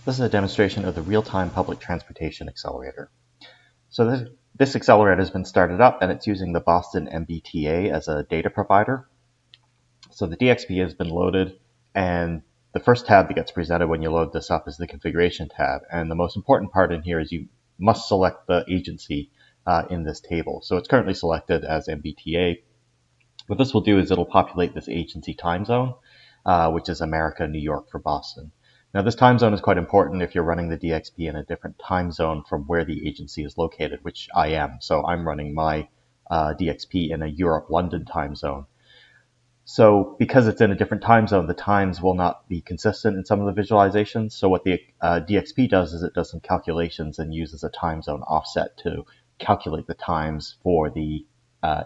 This is a demonstration of the real-time public transportation accelerator. So this accelerator has been started up and it's using the Boston MBTA as a data provider. So the DXP has been loaded, and the first tab that gets presented when you load this up is the configuration tab. And the most important part in here is you must select the agency in this table. So it's currently selected as MBTA. What this will do is it'll populate this agency time zone, which is America, New York for Boston. Now this time zone is quite important if you're running the DXP in a different time zone from where the agency is located, which I am. So I'm running my DXP in a Europe-London time zone. So because it's in a different time zone, the times will not be consistent in some of the visualizations. So what the DXP does is it does some calculations and uses a time zone offset to calculate the times for the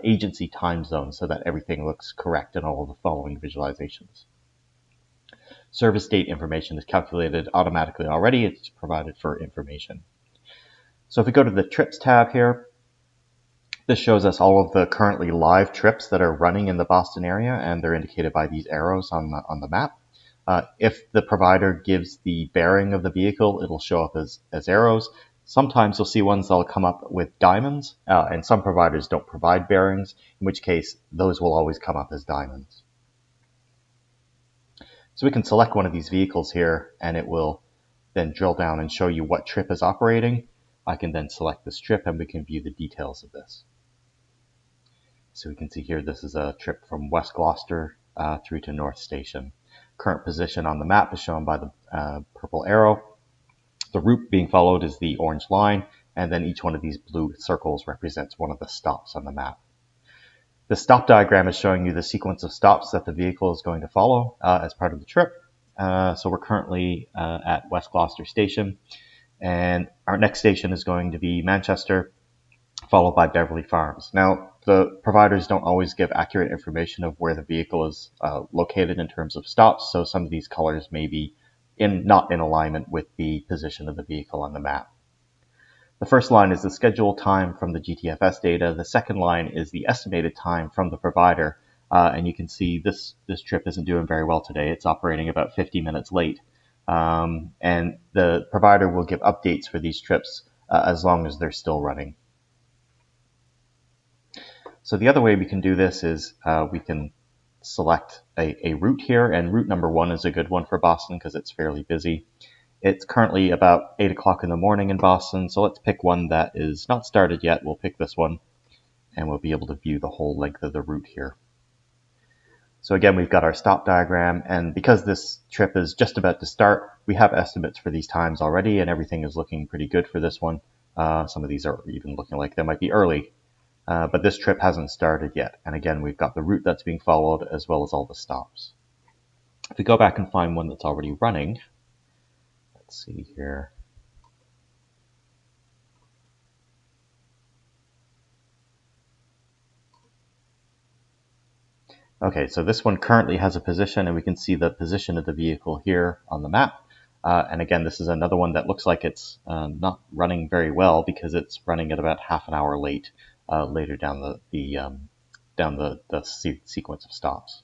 agency time zone so that everything looks correct in all of the following visualizations. Service date information is calculated automatically already. It's provided for information. So if we go to the trips tab here, this shows us all of the currently live trips that are running in the Boston area, and they're indicated by these arrows on the map. If the provider gives the bearing of the vehicle, it'll show up as arrows. Sometimes you'll see ones that'll come up with diamonds, and some providers don't provide bearings, in which case those will always come up as diamonds. So we can select one of these vehicles here, and it will then drill down and show you what trip is operating. I can then select this trip, and we can view the details of this. So we can see here, this is a trip from West Gloucester through to North Station. Current position on the map is shown by the purple arrow. The route being followed is the orange line, and then each one of these blue circles represents one of the stops on the map. The stop diagram is showing you the sequence of stops that the vehicle is going to follow as part of the trip. So we're currently at West Gloucester Station, and our next station is going to be Manchester, followed by Beverly Farms. Now, the providers don't always give accurate information of where the vehicle is located in terms of stops, so some of these colors may be not in alignment with the position of the vehicle on the map. The first line is the scheduled time from the GTFS data. The second line is the estimated time from the provider. And you can see this trip isn't doing very well today. It's operating about 50 minutes late. And the provider will give updates for these trips as long as they're still running. So the other way we can do this is we can select a route here, and route number 1 is a good one for Boston because it's fairly busy. It's currently about 8 o'clock in the morning in Boston, so let's pick one that is not started yet. We'll pick this one, and we'll be able to view the whole length of the route here. So again, we've got our stop diagram, and because this trip is just about to start, we have estimates for these times already, and everything is looking pretty good for this one. Some of these are even looking like they might be early, but this trip hasn't started yet. And again, we've got the route that's being followed as well as all the stops. If we go back and find one that's already running, let's see here. Okay, so this one currently has a position, and we can see the position of the vehicle here on the map. And again, this is another one that looks like it's not running very well because it's running at about half an hour late later down the sequence of stops.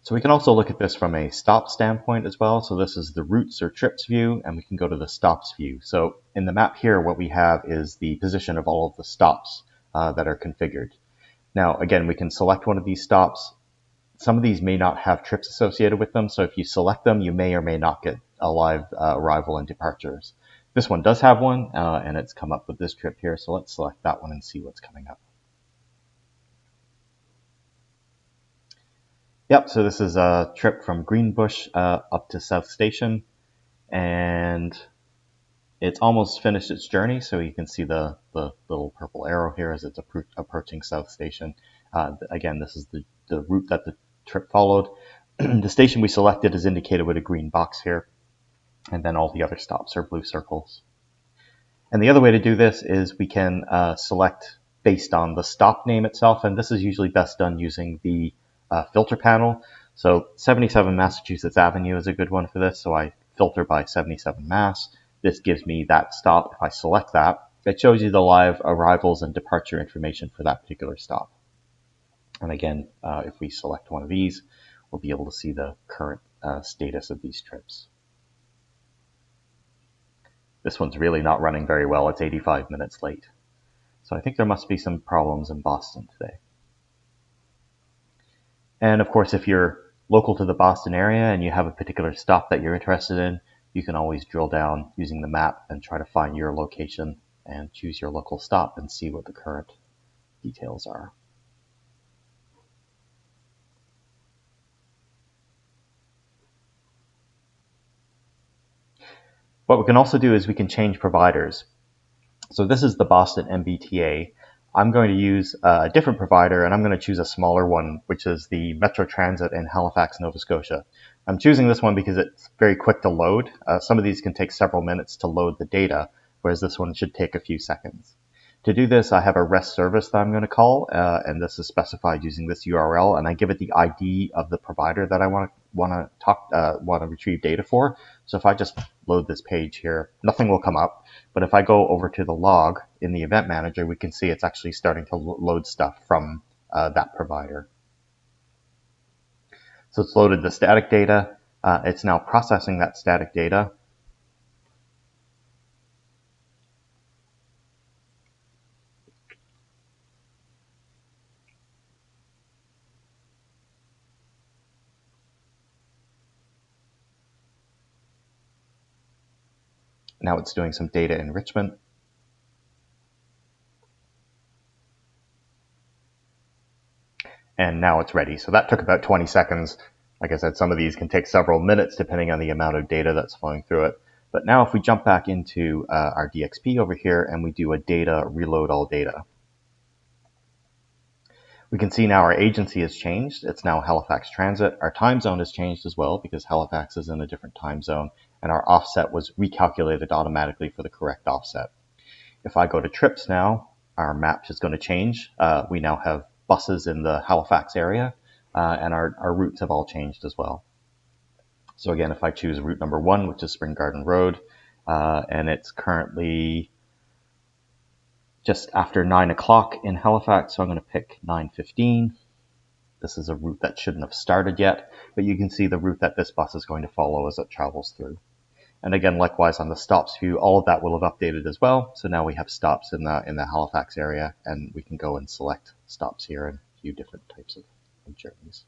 So we can also look at this from a stop standpoint as well. So this is the routes or trips view, and we can go to the stops view. So in the map here, what we have is the position of all of the stops that are configured. Now, again, we can select one of these stops. Some of these may not have trips associated with them, so if you select them, you may or may not get a live arrival and departures. This one does have one, and it's come up with this trip here, so let's select that one and see what's coming up. Yep, so this is a trip from Greenbush up to South Station, and it's almost finished its journey, so you can see the little purple arrow here as it's approaching South Station. Again, this is the route that the trip followed. The station we selected is indicated with a green box here, and then all the other stops are blue circles. And the other way to do this is we can select based on the stop name itself, and this is usually best done using the filter panel. So 77 Massachusetts Avenue is a good one for this, so I filter by 77 Mass. This gives me that stop. If I select that, it shows you the live arrivals and departure information for that particular stop. And again, if we select one of these, we'll be able to see the current status of these trips. This one's really not running very well. It's 85 minutes late. So I think there must be some problems in Boston today. And of course, if you're local to the Boston area and you have a particular stop that you're interested in, you can always drill down using the map and try to find your location and choose your local stop and see what the current details are. What we can also do is we can change providers. So this is the Boston MBTA. I'm going to use a different provider, and I'm going to choose a smaller one, which is the Metro Transit in Halifax, Nova Scotia. I'm choosing this one because it's very quick to load. Some of these can take several minutes to load the data, whereas this one should take a few seconds. To do this, I have a REST service that I'm going to call, and this is specified using this URL, and I give it the ID of the provider that I want to retrieve data for. So if I just load this page here, nothing will come up. But if I go over to the log in the event manager, we can see it's actually starting to load stuff from that provider. So it's loaded the static data. It's now processing that static data. Now it's doing some data enrichment. And now it's ready. So that took about 20 seconds. Like I said, some of these can take several minutes depending on the amount of data that's flowing through it. But now if we jump back into our DXP over here and we do a data reload all data, we can see now our agency has changed. It's now Halifax Transit. Our time zone has changed as well because Halifax is in a different time zone, and our offset was recalculated automatically for the correct offset. If I go to trips now, our map is going to change. We now have buses in the Halifax area, and our routes have all changed as well. So again, if I choose route number 1, which is Spring Garden Road, and it's currently just after 9 o'clock in Halifax, so I'm going to pick 9:15. This is a route that shouldn't have started yet, but you can see the route that this bus is going to follow as it travels through. And again, likewise on the stops view, all of that will have updated as well. So now we have stops in the Halifax area, and we can go and select stops here and view different types of journeys.